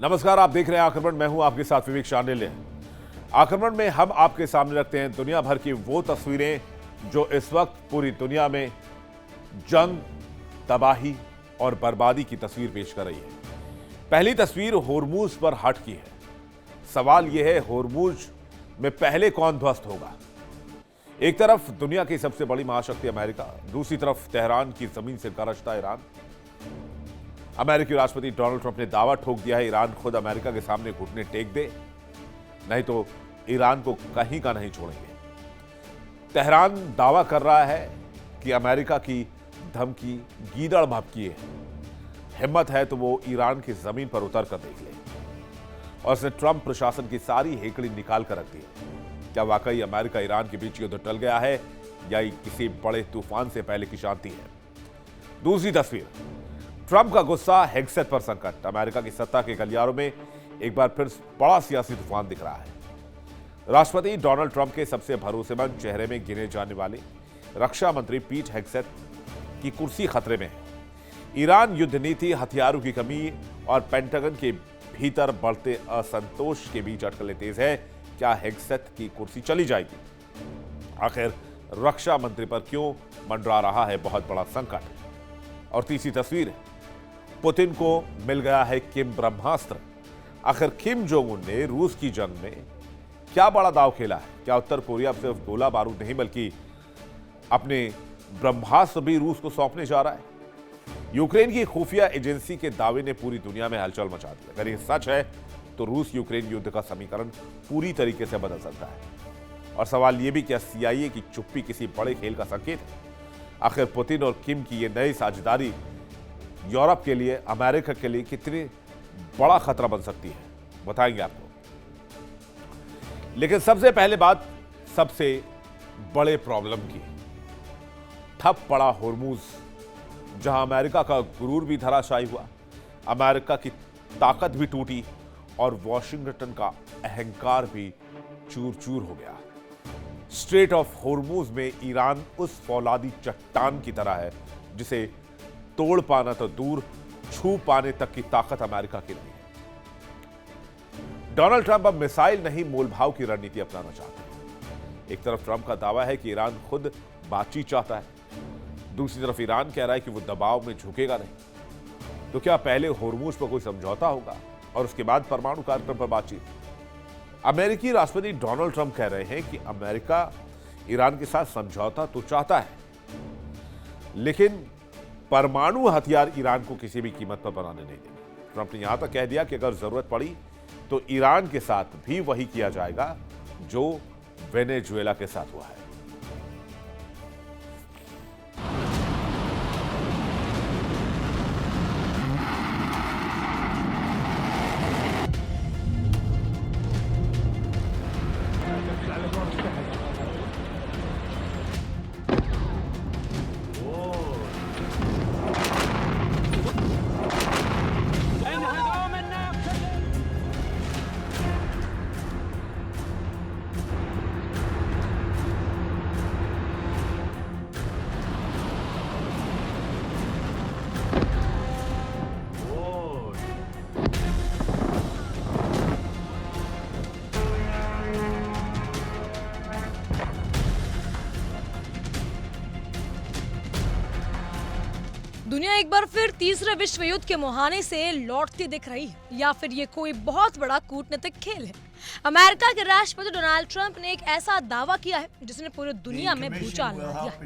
नमस्कार, आप देख रहे हैं आक्रमण। मैं हूं आपके साथ विवेक शांडिल्य। आक्रमण में हम आपके सामने रखते हैं दुनिया भर की वो तस्वीरें जो इस वक्त पूरी दुनिया में जंग, तबाही और बर्बादी की तस्वीर पेश कर रही है। पहली तस्वीर होर्मुज पर हट की है। सवाल यह है, होर्मुज में पहले कौन ध्वस्त होगा? एक तरफ दुनिया की सबसे बड़ी महाशक्ति अमेरिका, दूसरी तरफ तेहरान की जमीन से गरजता ईरान। अमेरिकी राष्ट्रपति डोनाल्ड ट्रंप ने दावा ठोक दिया है, ईरान खुद अमेरिका के सामने घुटने टेक दे, नहीं तो ईरान को कहीं का नहीं छोड़ेंगे। तेहरान दावा कर रहा है कि अमेरिका की धमकी गीदड़ भभकी है। हिम्मत है तो वो ईरान की जमीन पर उतर कर देख ले। और उसने ट्रंप प्रशासन की सारी हेकड़ी निकाल कर रख दी। क्या वाकई अमेरिका ईरान के बीच युद्ध टल गया है या किसी बड़े तूफान से पहले की शांति है? दूसरी तस्वीर, ट्रंप का गुस्सा, हेग्सेथ पर संकट। अमेरिका की सत्ता के गलियारों में एक बार फिर बड़ा सियासी तूफान दिख रहा है। राष्ट्रपति डोनाल्ड ट्रंप के सबसे भरोसेमंद चेहरे में गिने जाने वाले रक्षा मंत्री पीट हेग्सेथ की कुर्सी खतरे में है। ईरान युद्ध नीति, हथियारों की कमी और पेंटागन के भीतर बढ़ते असंतोष के बीच अटकलें तेज है। क्या हेग्सेथ की कुर्सी चली जाएगी? आखिर रक्षा मंत्री पर क्यों मंडरा रहा है बहुत बड़ा संकट? और तीसरी तस्वीर, पुतिन को मिल गया है किम ब्रह्मास्त्र। आखिर किम जोंग उन ने रूस की जंग में क्या बड़ा दांव खेला है? क्या उत्तर कोरिया सिर्फ गोला बारूद नहीं बल्कि अपने ब्रह्मास्त्र भी रूस को सौंपने जा रहा है? यूक्रेन की खुफिया एजेंसी के दावे ने पूरी दुनिया में हलचल मचा दी। अगर ये सच है तो रूस यूक्रेन युद्ध का समीकरण पूरी तरीके से बदल सकता है। और सवाल यह भी, क्या सीआईए की चुप्पी किसी बड़े खेल का संकेत है? आखिर पुतिन और किम की यह नई साझेदारी यूरोप के लिए, अमेरिका के लिए कितनी बड़ा खतरा बन सकती है, बताएंगे आपको। लेकिन सबसे पहले बात सबसे बड़े प्रॉब्लम की। ठप पड़ा होर्मुज, जहां अमेरिका का गुरूर भी धराशायी हुआ, अमेरिका की ताकत भी टूटी और वॉशिंगटन का अहंकार भी चूर चूर हो गया। स्ट्रेट ऑफ होर्मुज में ईरान उस फौलादी चट्टान की तरह है जिसे तोड़ पाना तो दूर, छू पाने तक की ताकत अमेरिका की नहीं है। डोनाल्ड ट्रंप अब मिसाइल नहीं, मोलभाव की रणनीति अपनाना चाहते हैं। एक तरफ ट्रंप का दावा है कि ईरान खुद बातचीत चाहता है, दूसरी तरफ ईरान कह रहा है कि वो दबाव में झुकेगा नहीं। तो क्या पहले होर्मुज पर कोई समझौता होगा और उसके बाद परमाणु कार्यक्रम पर बातचीत? अमेरिकी राष्ट्रपति डोनाल्ड ट्रंप कह रहे हैं कि अमेरिका ईरान के साथ समझौता तो चाहता है, लेकिन परमाणु हथियार ईरान को किसी भी कीमत पर बनाने नहीं देंगे। ट्रंप ने यहां तक कह दिया कि अगर जरूरत पड़ी तो ईरान के साथ भी वही किया जाएगा जो वेनेजुएला के साथ हुआ है। दुनिया एक बार फिर तीसरे विश्व युद्ध के मुहाने से लौटती दिख रही है, या फिर ये कोई बहुत बड़ा कूटनीतिक खेल है? अमेरिका के राष्ट्रपति डोनाल्ड ट्रंप ने एक ऐसा दावा किया है जिसने पूरी दुनिया में भूचाल ला दिया है।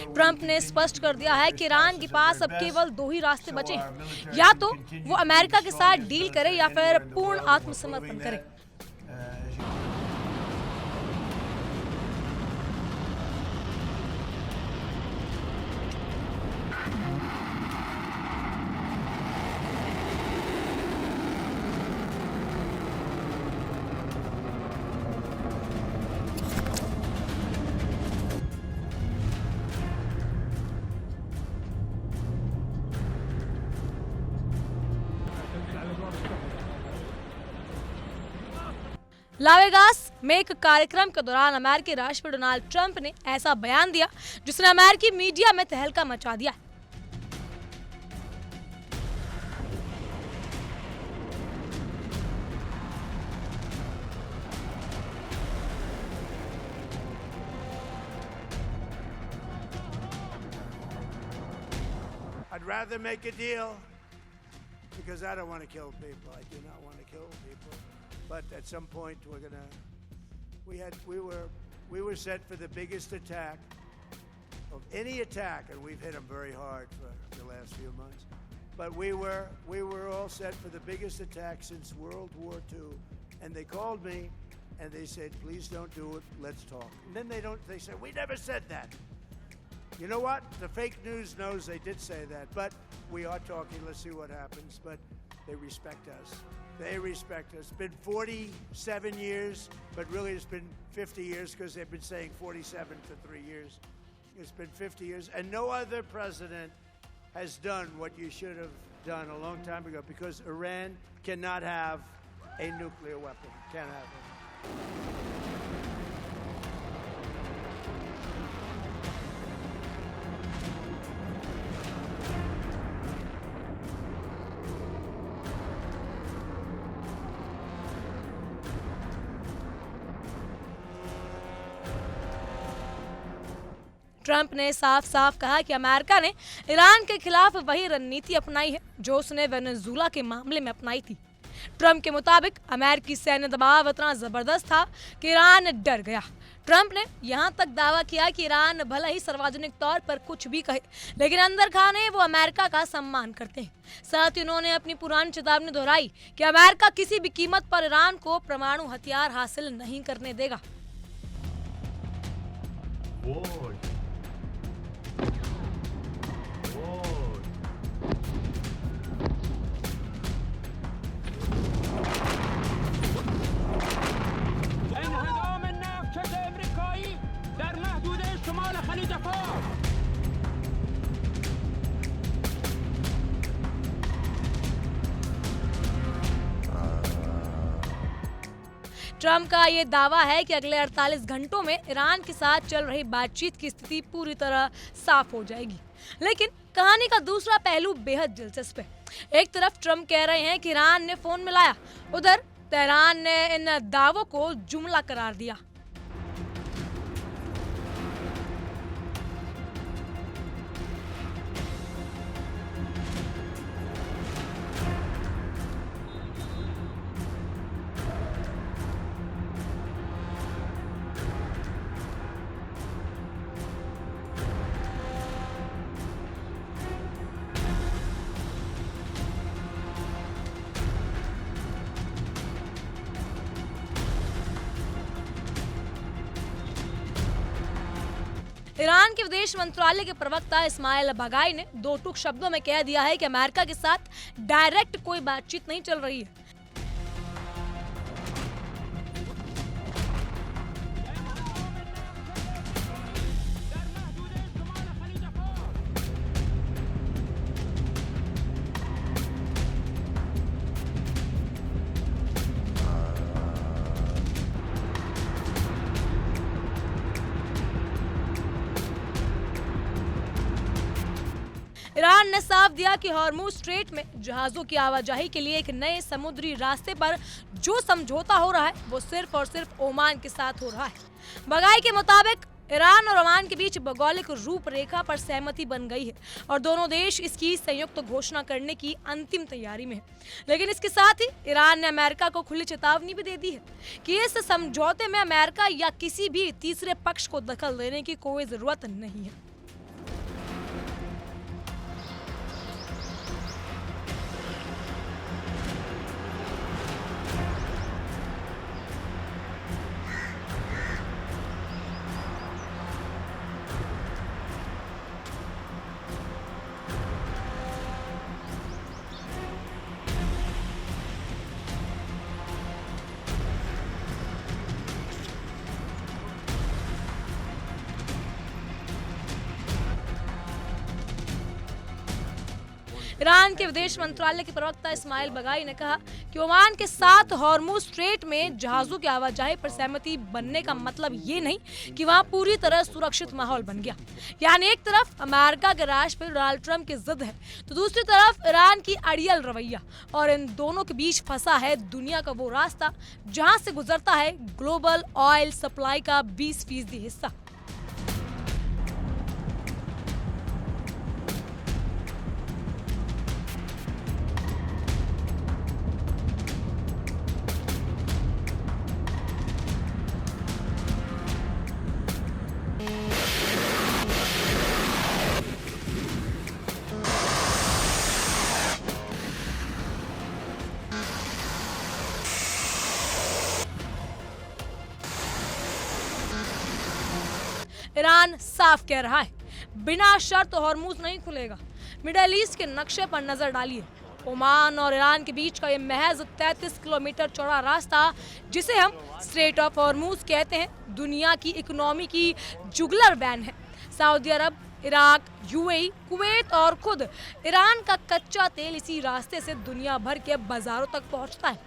ट्रंप ने स्पष्ट कर दिया है कि ईरान के पास अब केवल दो ही रास्ते बचे हैं, या तो वो अमेरिका के साथ डील करे या फिर पूर्ण आत्मसमर्पण करे। लावेगास में एक कार्यक्रम के दौरान अमेरिकी राष्ट्रपति डोनाल्ड ट्रंप ने ऐसा बयान दिया जिसने अमेरिकी मीडिया में तहलका मचा दिया। I'd rather make a deal because I don't want to kill people. I do not want to kill people. But at some point we were set for the biggest attack of any attack, and we've hit them very hard for the last few months. But we were all set for the biggest attack since World War II. And they called me and they said, please don't do it, let's talk. And then they said, we never said that. You know what? The fake news knows they did say that, but we are talking. Let's see what happens. But they respect us. They respect us. It's been 47 years, but really it's been 50 years because they've been saying 47 for 3 years. It's been 50 years, and no other president has done what you should have done a long time ago, because Iran cannot have a nuclear weapon. Can't have it. Trump ने साफ साफ कहा कि America ने Iran के खिलाफ वही रणनीति अपनाई है जो उसने वेनेजुला के मामले में अपनाई थी। ट्रंप के मुताबिक अमेरिकी सैन्य दबाव इतना जबरदस्त था कि ईरान डर गया। ट्रंप ने यहां तक दावा किया कि ईरान भले ही सार्वजनिक तौर पर कुछ भी कहे, लेकिन अंदर खाने वो अमेरिका का सम्मान करते हैं। साथ ही उन्होंने अपनी पुरानी चेतावनी दोहराई कि अमेरिका किसी भी कीमत पर ईरान को परमाणु हथियार हासिल नहीं करने देगा। ट्रंप का ये दावा है कि अगले 48 घंटों में ईरान के साथ चल रही बातचीत की स्थिति पूरी तरह साफ हो जाएगी। लेकिन कहानी का दूसरा पहलू बेहद दिलचस्प है। एक तरफ ट्रंप कह रहे हैं कि ईरान ने फोन मिलाया, उधर तेहरान ने इन दावों को जुमला करार दिया। ईरान के विदेश मंत्रालय के प्रवक्ता इस्माइल बागाई ने दो टूक शब्दों में कह दिया है कि अमेरिका के साथ डायरेक्ट कोई बातचीत नहीं चल रही है। ईरान ने साफ दिया कि हॉर्मुज स्ट्रेट में जहाजों की आवाजाही के लिए एक नए समुद्री रास्ते पर जो समझौता हो रहा है वो सिर्फ और सिर्फ ओमान के साथ हो रहा है। बगाई के मुताबिक ईरान और ओमान के बीच भौगोलिक रूपरेखा पर सहमति बन गई है और दोनों देश इसकी संयुक्त घोषणा करने की अंतिम तैयारी में है। लेकिन इसके साथ ही ईरान ने अमेरिका को खुली चेतावनी भी दे दी है कि इस समझौते में अमेरिका या किसी भी तीसरे पक्ष को दखल देने की कोई जरूरत नहीं है। ईरान के विदेश मंत्रालय के प्रवक्ता इस्माइल बगाई ने कहा कि ओमान के साथ हॉर्मुज स्ट्रेट में जहाजों की आवाजाही पर सहमति बनने का मतलब ये नहीं कि वहां पूरी तरह सुरक्षित माहौल बन गया। यानी एक तरफ अमेरिका के राष्ट्रपति डोनाल्ड ट्रंप की जिद है तो दूसरी तरफ ईरान की अड़ियल रवैया, और इन दोनों के बीच फंसा है दुनिया का वो रास्ता जहां से गुजरता है ग्लोबल ऑयल सप्लाई का 20% हिस्सा। ईरान साफ कह रहा है, बिना शर्त हॉर्मुज नहीं खुलेगा। मिडिल ईस्ट के नक्शे पर नजर डालिए। ओमान और ईरान के बीच का ये महज 33 किलोमीटर चौड़ा रास्ता, जिसे हम स्ट्रेट ऑफ हॉर्मुज कहते हैं, दुनिया की इकोनॉमी की जुगलर वैन है। सऊदी अरब, इराक, यूएई, कुवैत और खुद ईरान का कच्चा तेल इसी रास्ते से दुनिया भर के बाजारों तक पहुंचता है।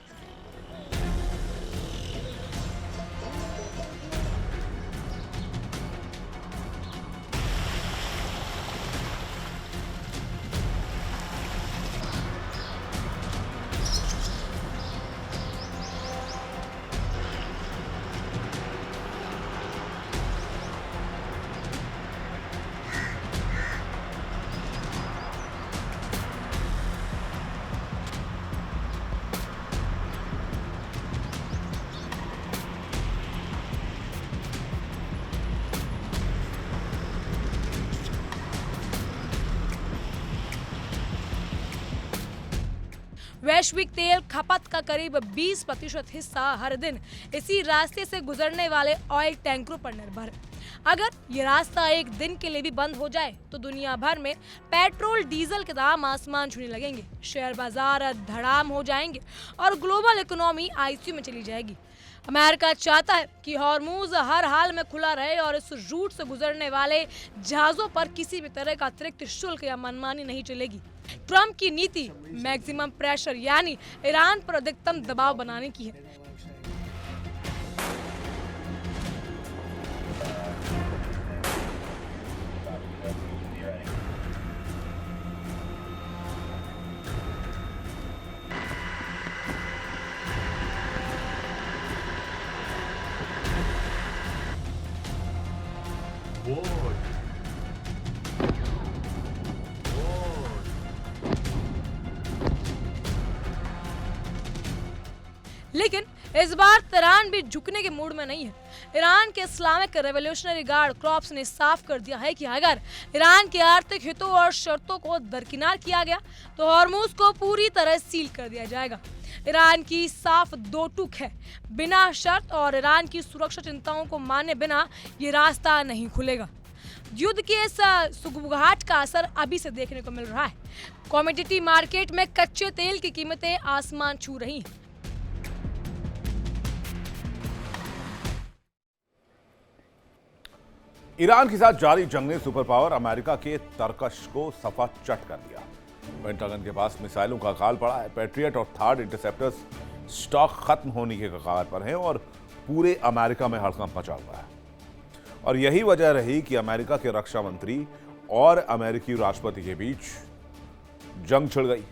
वैश्विक तेल खपत का करीब 20% हिस्सा हर दिन इसी रास्ते से गुजरने वाले ऑयल टैंकरों पर निर्भर है। अगर ये रास्ता एक दिन के लिए भी बंद हो जाए तो दुनिया भर में पेट्रोल डीजल के दाम आसमान छूने लगेंगे, शेयर बाजार धड़ाम हो जाएंगे और ग्लोबल इकोनॉमी आईसीयू में चली जाएगी। अमेरिका चाहता है कि हॉर्मुज हर हाल में खुला रहे और इस रूट से गुजरने वाले जहाजों पर किसी भी तरह का अतिरिक्त शुल्क या मनमानी नहीं चलेगी। ट्रंप की नीति मैक्सिमम प्रेशर यानी ईरान पर अधिकतम दबाव बनाने की है। लेकिन इस बार तेहरान भी झुकने के मूड में नहीं है। ईरान के इस्लामिक रेवोल्यूशनरी गार्ड क्रॉप्स ने साफ कर दिया है कि अगर ईरान के आर्थिक हितों और शर्तों को दरकिनार किया गया तो हॉर्मुज को पूरी तरह सील कर दिया जाएगा। ईरान की साफ दो टूक है, बिना शर्त और ईरान की सुरक्षा चिंताओं को माने बिना ये रास्ता नहीं खुलेगा। युद्ध की इस सुगबुगाहट का असर अभी से देखने को मिल रहा है। कमोडिटी मार्केट में कच्चे तेल की कीमतें आसमान छू रही हैं। ईरान के साथ जारी जंग ने सुपर पावर अमेरिका के तरकश को सफा चट कर दिया। पेंटागन के पास मिसाइलों का अकाल पड़ा है। पैट्रियट और थर्ड इंटरसेप्टर्स स्टॉक खत्म होने के कगार पर हैं और पूरे अमेरिका में हड़कंप मचा हुआ है। और यही वजह रही कि अमेरिका के रक्षा मंत्री और अमेरिकी राष्ट्रपति के बीच जंग छिड़ गई,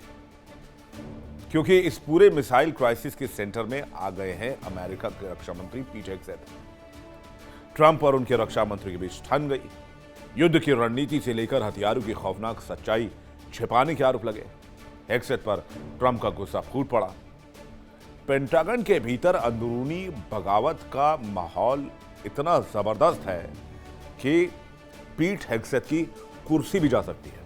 क्योंकि इस पूरे मिसाइल क्राइसिस के सेंटर में आ गए हैं अमेरिका के रक्षा मंत्री पीट हेग्सेथ। ट्रंप और उनके रक्षा मंत्री के बीच ठन गई। युद्ध की रणनीति से लेकर हथियारों की खौफनाक सच्चाई छिपाने के आरोप लगे। हेग्सेथ पर ट्रंप का गुस्सा फूट पड़ा। पेंटागन के भीतर अंदरूनी बगावत का माहौल इतना जबरदस्त है कि पीट हेग्सेथ की कुर्सी भी जा सकती है।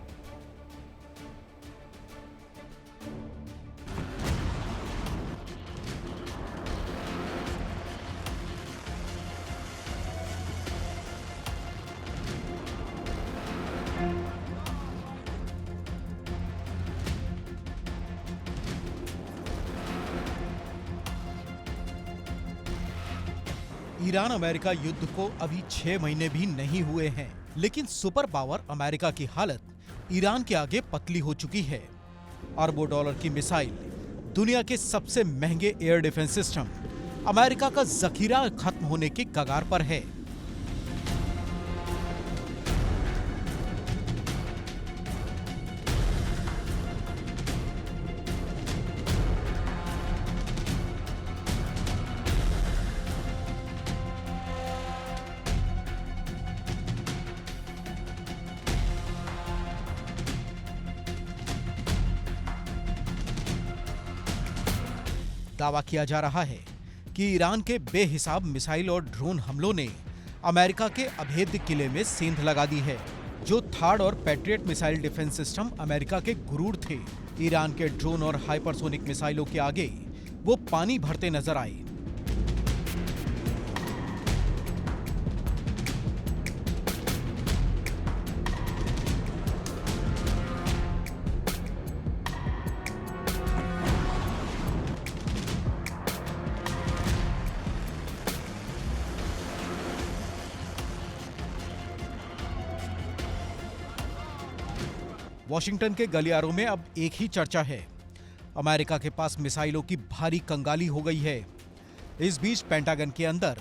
ईरान अमेरिका युद्ध को अभी 6 महीने भी नहीं हुए हैं, लेकिन सुपर पावर अमेरिका की हालत ईरान के आगे पतली हो चुकी है। अरबों डॉलर की मिसाइल, दुनिया के सबसे महंगे एयर डिफेंस सिस्टम, अमेरिका का जखीरा खत्म होने की कगार पर है। दावा किया जा रहा है कि ईरान के बेहिसाब मिसाइल और ड्रोन हमलों ने अमेरिका के अभेद्य किले में सेंध लगा दी है। जो थार्ड और patriot missile defence system America के गुरूर थे, ईरान के ड्रोन और हाइपरसोनिक मिसाइलों के आगे वो पानी भरते नजर आए। वॉशिंगटन के गलियारों में अब एक ही चर्चा है, अमेरिका के पास मिसाइलों की भारी कंगाली हो गई है। इस बीच पेंटागन के अंदर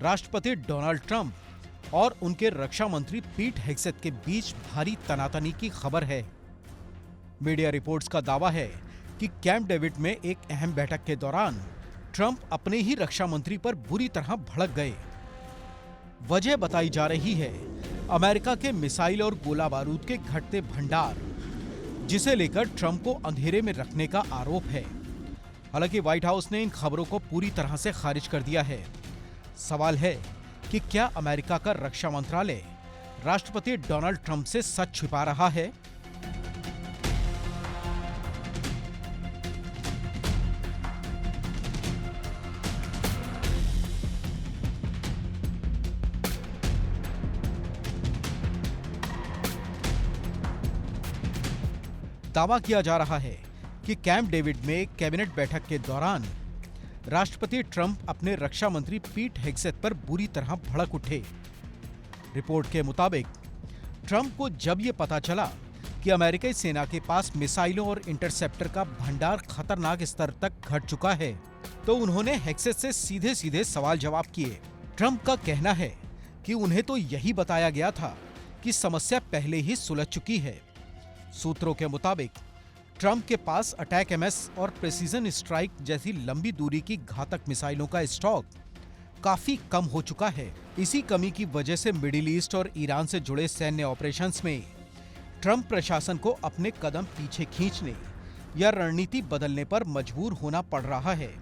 राष्ट्रपति डोनाल्ड ट्रंप और उनके रक्षा मंत्री पीट हेग्सेथ के बीच भारी तनातनी की खबर है। मीडिया रिपोर्ट्स का दावा है कि कैंप डेविड में एक अहम बैठक के दौरान ट्रंप अपने ही रक्षा मंत्री पर बुरी तरह भड़क गए। वजह बताई जा रही है अमेरिका के मिसाइल और गोला बारूद के घटते भंडार, जिसे लेकर ट्रंप को अंधेरे में रखने का आरोप है। हालांकि व्हाइट हाउस ने इन खबरों को पूरी तरह से खारिज कर दिया है। सवाल है कि क्या अमेरिका का रक्षा मंत्रालय राष्ट्रपति डोनाल्ड ट्रंप से सच छिपा रहा है? दावा किया जा रहा है कि कैंप डेविड में कैबिनेट बैठक के दौरान राष्ट्रपति ट्रंप अपने रक्षा मंत्री पीट हेग्सेथ पर बुरी तरह भड़क उठे। रिपोर्ट के मुताबिक ट्रंप को जब यह पता चला कि अमेरिकी सेना के पास मिसाइलों और इंटरसेप्टर का भंडार खतरनाक स्तर तक घट चुका है, तो उन्होंने हेग्सेथ से सीधे सीधे सवाल जवाब किए। ट्रंप का कहना है कि उन्हें तो यही बताया गया था कि समस्या पहले ही सुलझ चुकी है। सूत्रों के मुताबिक ट्रंप के पास अटैक एमएस और प्रेसिजन स्ट्राइक जैसी लंबी दूरी की घातक मिसाइलों का स्टॉक काफी कम हो चुका है। इसी कमी की वजह से मिडिल ईस्ट और ईरान से जुड़े सैन्य ऑपरेशंस में ट्रंप प्रशासन को अपने कदम पीछे खींचने या रणनीति बदलने पर मजबूर होना पड़ रहा है।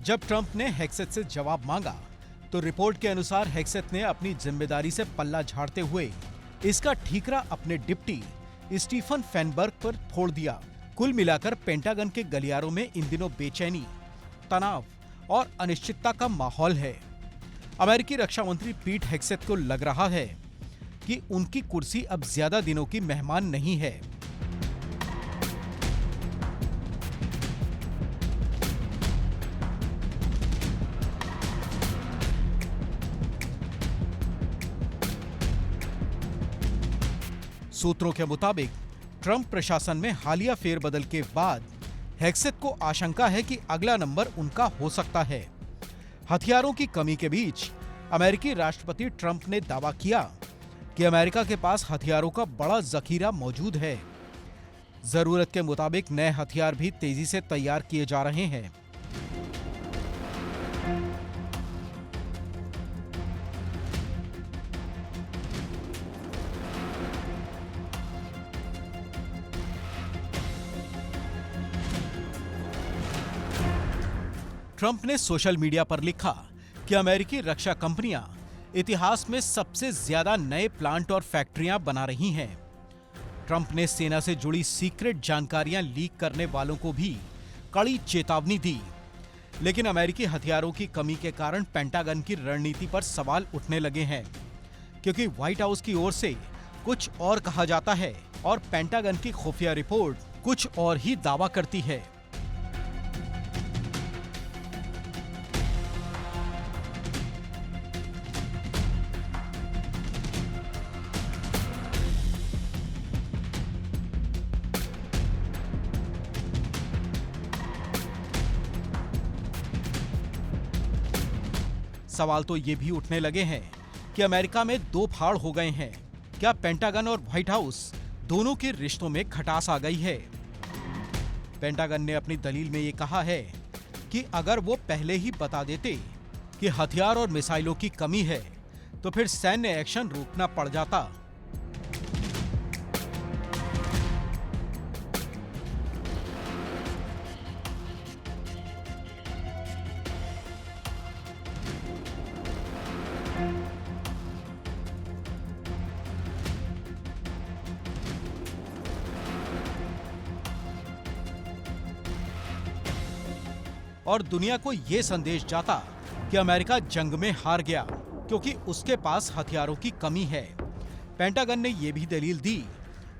जब ट्रंप ने हेग्सेथ से जवाब मांगा तो रिपोर्ट के अनुसार हेग्सेथ ने अपनी जिम्मेदारी से पल्ला झाड़ते हुए इसका ठीकरा अपने डिप्टी स्टीफन फेनबर्ग पर फोड़ दिया। कुल मिलाकर पेंटागन के गलियारों में इन दिनों बेचैनी, तनाव और अनिश्चितता का माहौल है। अमेरिकी रक्षा मंत्री पीट हेग्सेथ को लग रहा है कि उनकी कुर्सी अब ज्यादा दिनों की मेहमान नहीं है। सूत्रों के मुताबिक ट्रंप प्रशासन में हालिया फेरबदल के बाद हेग्सेथ को आशंका है कि अगला नंबर उनका हो सकता है। हथियारों की कमी के बीच अमेरिकी राष्ट्रपति ट्रंप ने दावा किया कि अमेरिका के पास हथियारों का बड़ा जखीरा मौजूद है। जरूरत के मुताबिक नए हथियार भी तेजी से तैयार किए जा रहे हैं। ट्रंप ने सोशल मीडिया पर लिखा कि अमेरिकी रक्षा कंपनियां इतिहास में सबसे ज्यादा नए प्लांट और फैक्ट्रियां बना रही हैं। ट्रंप ने सेना से जुड़ी सीक्रेट जानकारियां लीक करने वालों को भी कड़ी चेतावनी दी। लेकिन अमेरिकी हथियारों की कमी के कारण पेंटागन की रणनीति पर सवाल उठने लगे हैं, क्योंकि व्हाइट हाउस की ओर से कुछ और कहा जाता है और पेंटागन की खुफिया रिपोर्ट कुछ और ही दावा करती है। सवाल तो ये भी उठने लगे हैं कि अमेरिका में दो फाड़ हो गए हैं। क्या पेंटागन और व्हाइट हाउस दोनों के रिश्तों में खटास आ गई है? पेंटागन ने अपनी दलील में ये कहा है कि अगर वो पहले ही बता देते कि हथियार और मिसाइलों की कमी है तो फिर सैन्य एक्शन रोकना पड़ जाता। और दुनिया को यह संदेश जाता कि अमेरिका जंग में हार गया क्योंकि उसके पास हथियारों की कमी है। पेंटागन ने यह भी दलील दी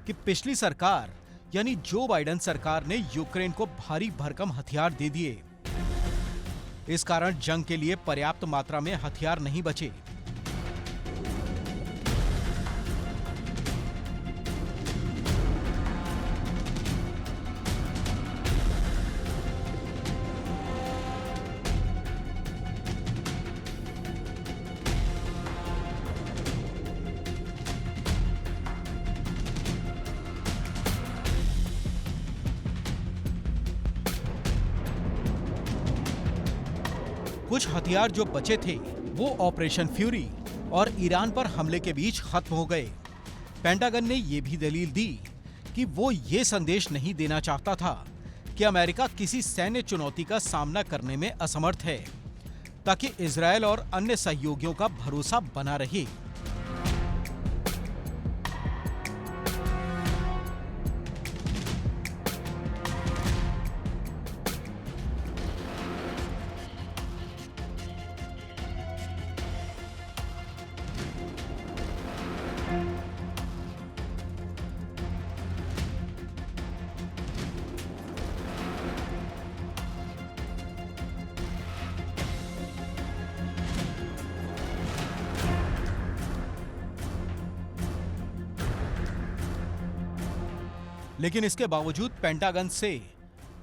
कि पिछली सरकार यानी जो बाइडेन सरकार ने यूक्रेन को भारी भरकम हथियार दे दिए। इस कारण जंग के लिए पर्याप्त मात्रा में हथियार नहीं बचे। कुछ हथियार जो बचे थे वो ऑपरेशन फ्यूरी और ईरान पर हमले के बीच खत्म हो गए। पेंटागन ने यह भी दलील दी कि वो ये संदेश नहीं देना चाहता था कि अमेरिका किसी सैन्य चुनौती का सामना करने में असमर्थ है, ताकि इजरायल और अन्य सहयोगियों का भरोसा बना रहे। लेकिन इसके बावजूद पेंटागन से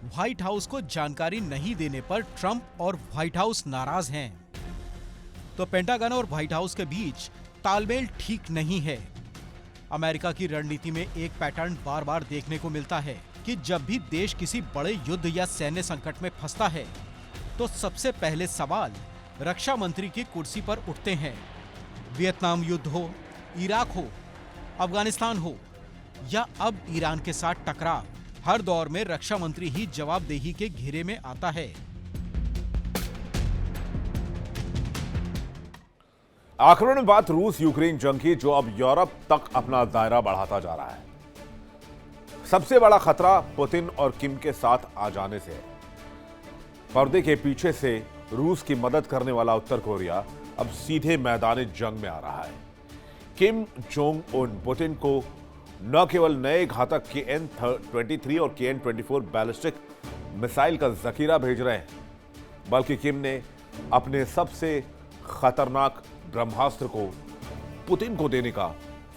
व्हाइट हाउस को जानकारी नहीं देने पर ट्रंप और व्हाइट हाउस नाराज हैं। तो पेंटागन और व्हाइट हाउस के बीच तालमेल ठीक नहीं है। अमेरिका की रणनीति में एक पैटर्न बार बार देखने को मिलता है कि जब भी देश किसी बड़े युद्ध या सैन्य संकट में फंसता है तो सबसे पहले सवाल रक्षा मंत्री की कुर्सी पर उठते हैं। वियतनाम युद्ध हो, इराक हो, अफगानिस्तान हो या अब ईरान के साथ टकराव, हर दौर में रक्षा मंत्री ही जवाबदेही के घेरे में आता है। आखिर में बात रूस यूक्रेन जंग की, जो अब यूरोप तक अपना दायरा बढ़ाता जा रहा है। सबसे बड़ा खतरा पुतिन और किम के साथ आ जाने से है। पर्दे के पीछे से रूस की मदद करने वाला उत्तर कोरिया अब सीधे मैदान जंग में आ रहा है। किम जोंग उन पुतिन को न केवल नए घातक KN-23 और KN-24 बैलिस्टिक मिसाइल का जखीरा भेज रहे हैं, बल्कि किम ने अपने सबसे खतरनाक ब्रह्मास्त्र को पुतिन को देने का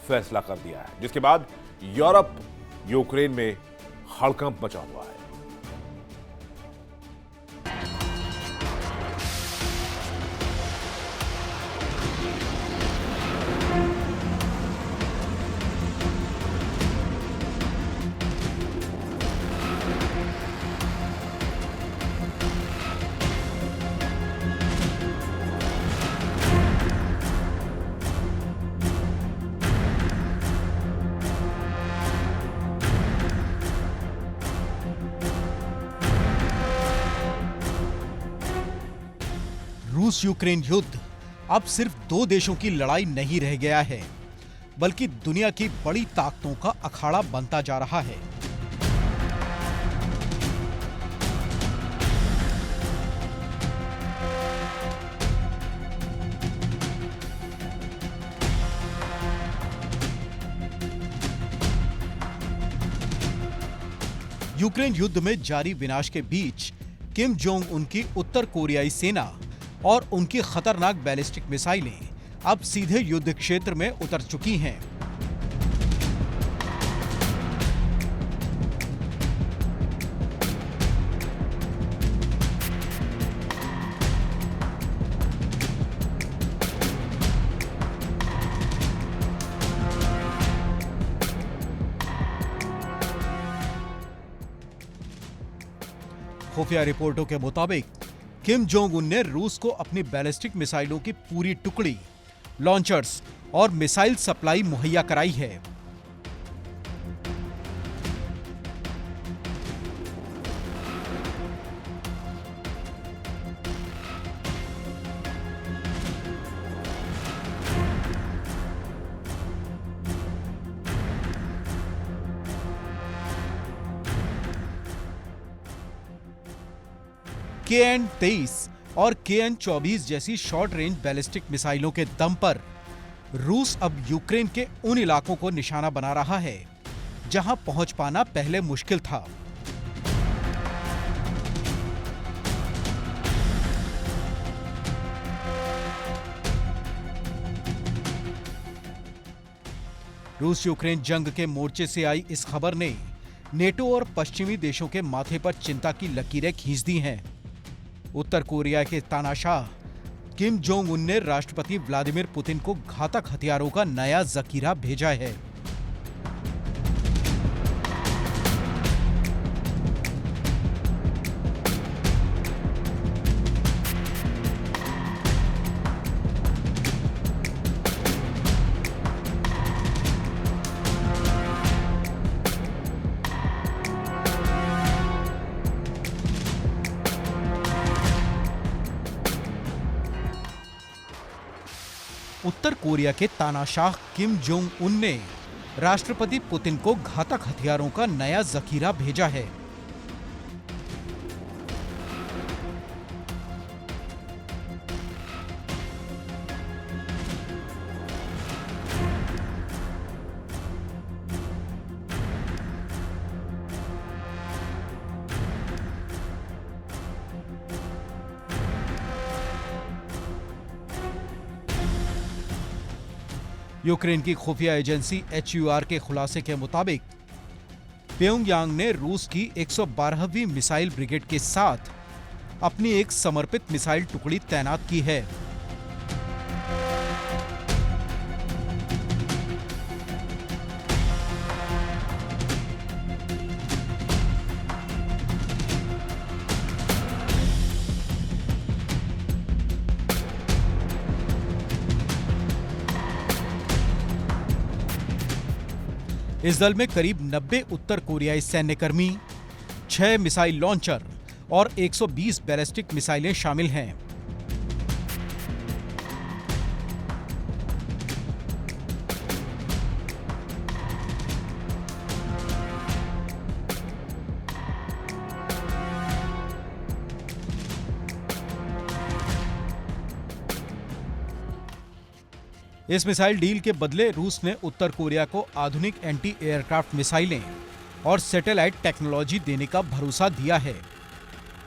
फैसला कर दिया है, जिसके बाद यूरोप यूक्रेन में हड़कंप मचा हुआ है। रूस यूक्रेन युद्ध अब सिर्फ दो देशों की लड़ाई नहीं रह गया है, बल्कि दुनिया की बड़ी ताकतों का अखाड़ा बनता जा रहा है। यूक्रेन युद्ध में जारी विनाश के बीच किम जोंग उन की उत्तर कोरियाई सेना और उनकी खतरनाक बैलिस्टिक मिसाइलें अब सीधे युद्ध क्षेत्र में उतर चुकी हैं। खुफिया रिपोर्टों के मुताबिक किम जोंग उन ने रूस को अपनी बैलिस्टिक मिसाइलों की पूरी टुकड़ी, लॉन्चर्स और मिसाइल सप्लाई मुहैया कराई है। KN-23 और KN-24 जैसी शॉर्ट रेंज बैलिस्टिक मिसाइलों के दम पर रूस अब यूक्रेन के उन इलाकों को निशाना बना रहा है जहां पहुंच पाना पहले मुश्किल था। रूस यूक्रेन जंग के मोर्चे से आई इस खबर ने नेटो और पश्चिमी देशों के माथे पर चिंता की लकीरें खींच दी हैं। उत्तर कोरिया के तानाशाह किम जोंग उन ने राष्ट्रपति व्लादिमीर पुतिन को घातक हथियारों का नया जखीरा भेजा है। उत्तर कोरिया के तानाशाह किम जोंग उन ने राष्ट्रपति पुतिन को घातक हथियारों का नया जखीरा भेजा है। यूक्रेन की खुफिया एजेंसी HUR के खुलासे के मुताबिक प्योंगयांग ने रूस की 112वीं मिसाइल ब्रिगेड के साथ अपनी एक समर्पित मिसाइल टुकड़ी तैनात की है। इस दल में करीब 90 उत्तर कोरियाई सैन्यकर्मी, 6 मिसाइल लॉन्चर और 120 बैलिस्टिक मिसाइलें शामिल हैं। इस मिसाइल डील के बदले रूस ने उत्तर कोरिया को आधुनिक एंटी एयरक्राफ्ट मिसाइलें और सैटेलाइट टेक्नोलॉजी देने का भरोसा दिया है।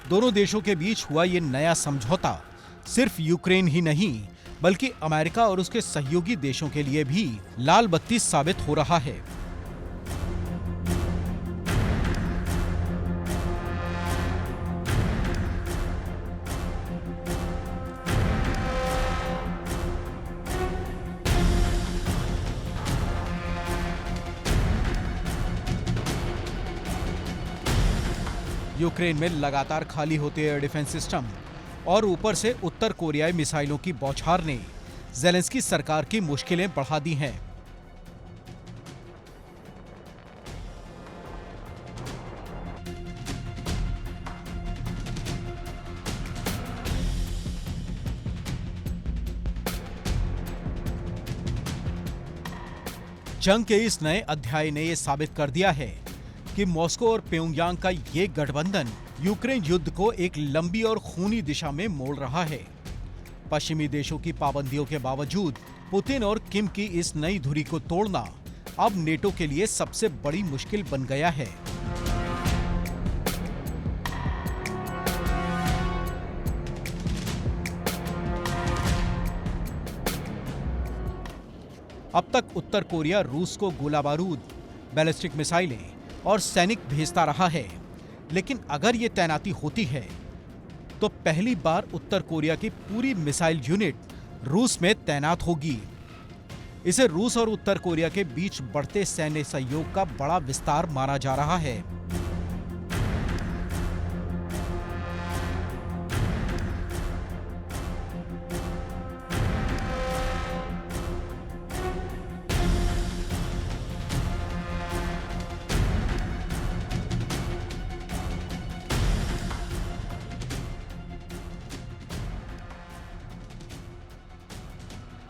दोनों देशों के बीच हुआ ये नया समझौता सिर्फ यूक्रेन ही नहीं बल्कि अमेरिका और उसके सहयोगी देशों के लिए भी लाल बत्ती साबित हो रहा है। यूक्रेन में लगातार खाली होते एयर डिफेंस सिस्टम और ऊपर से उत्तर कोरियाई मिसाइलों की बौछार ने ज़ेलेंस्की सरकार की मुश्किलें बढ़ा दी हैं। जंग के इस नए अध्याय ने यह साबित कर दिया है कि मॉस्को और प्योंगयांग का ये गठबंधन यूक्रेन युद्ध को एक लंबी और खूनी दिशा में मोड़ रहा है। पश्चिमी देशों की पाबंदियों के बावजूद पुतिन और किम की इस नई धुरी को तोड़ना अब नेटो के लिए सबसे बड़ी मुश्किल बन गया है। अब तक उत्तर कोरिया रूस को गोला बारूद, बैलिस्टिक मिसाइलें और सैनिक भेजता रहा है, लेकिन अगर ये तैनाती होती है तो पहली बार उत्तर कोरिया की पूरी मिसाइल यूनिट रूस में तैनात होगी। इसे रूस और उत्तर कोरिया के बीच बढ़ते सैन्य सहयोग का बड़ा विस्तार माना जा रहा है।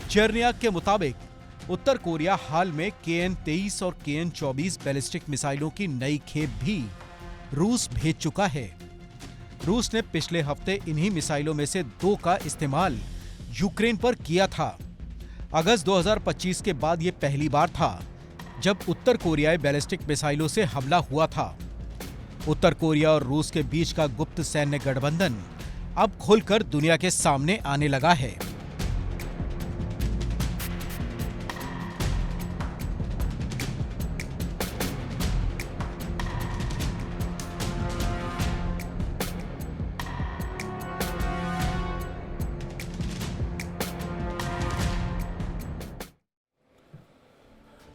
चेरनियाक के मुताबिक उत्तर कोरिया हाल में KN-23 और KN-24 बैलिस्टिक मिसाइलों की नई खेप भी रूस भेज चुका है। रूस ने पिछले हफ्ते इन्हीं मिसाइलों में से 2 का इस्तेमाल यूक्रेन पर किया था। अगस्त 2025 के बाद यह पहली बार था जब उत्तर कोरियाई बैलिस्टिक मिसाइलों से हमला हुआ था। उत्तर कोरिया और रूस के बीच का गुप्त सैन्य गठबंधन अब खुलकर दुनिया के सामने आने लगा है।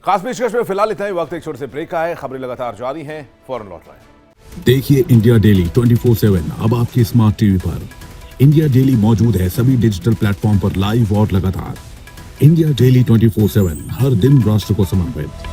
खास पेशकश में फिलहाल इतना ही। वक्त एक छोटे से ब्रेक का है। खबरें लगातार जारी हैं, फौरन लौट रहे हैं। देखिए इंडिया डेली 24/7 अब आपकी स्मार्ट टीवी पर। इंडिया डेली मौजूद है सभी डिजिटल प्लेटफॉर्म पर लाइव और लगातार। इंडिया डेली 24/7 हर दिन राष्ट्र को समर्पित।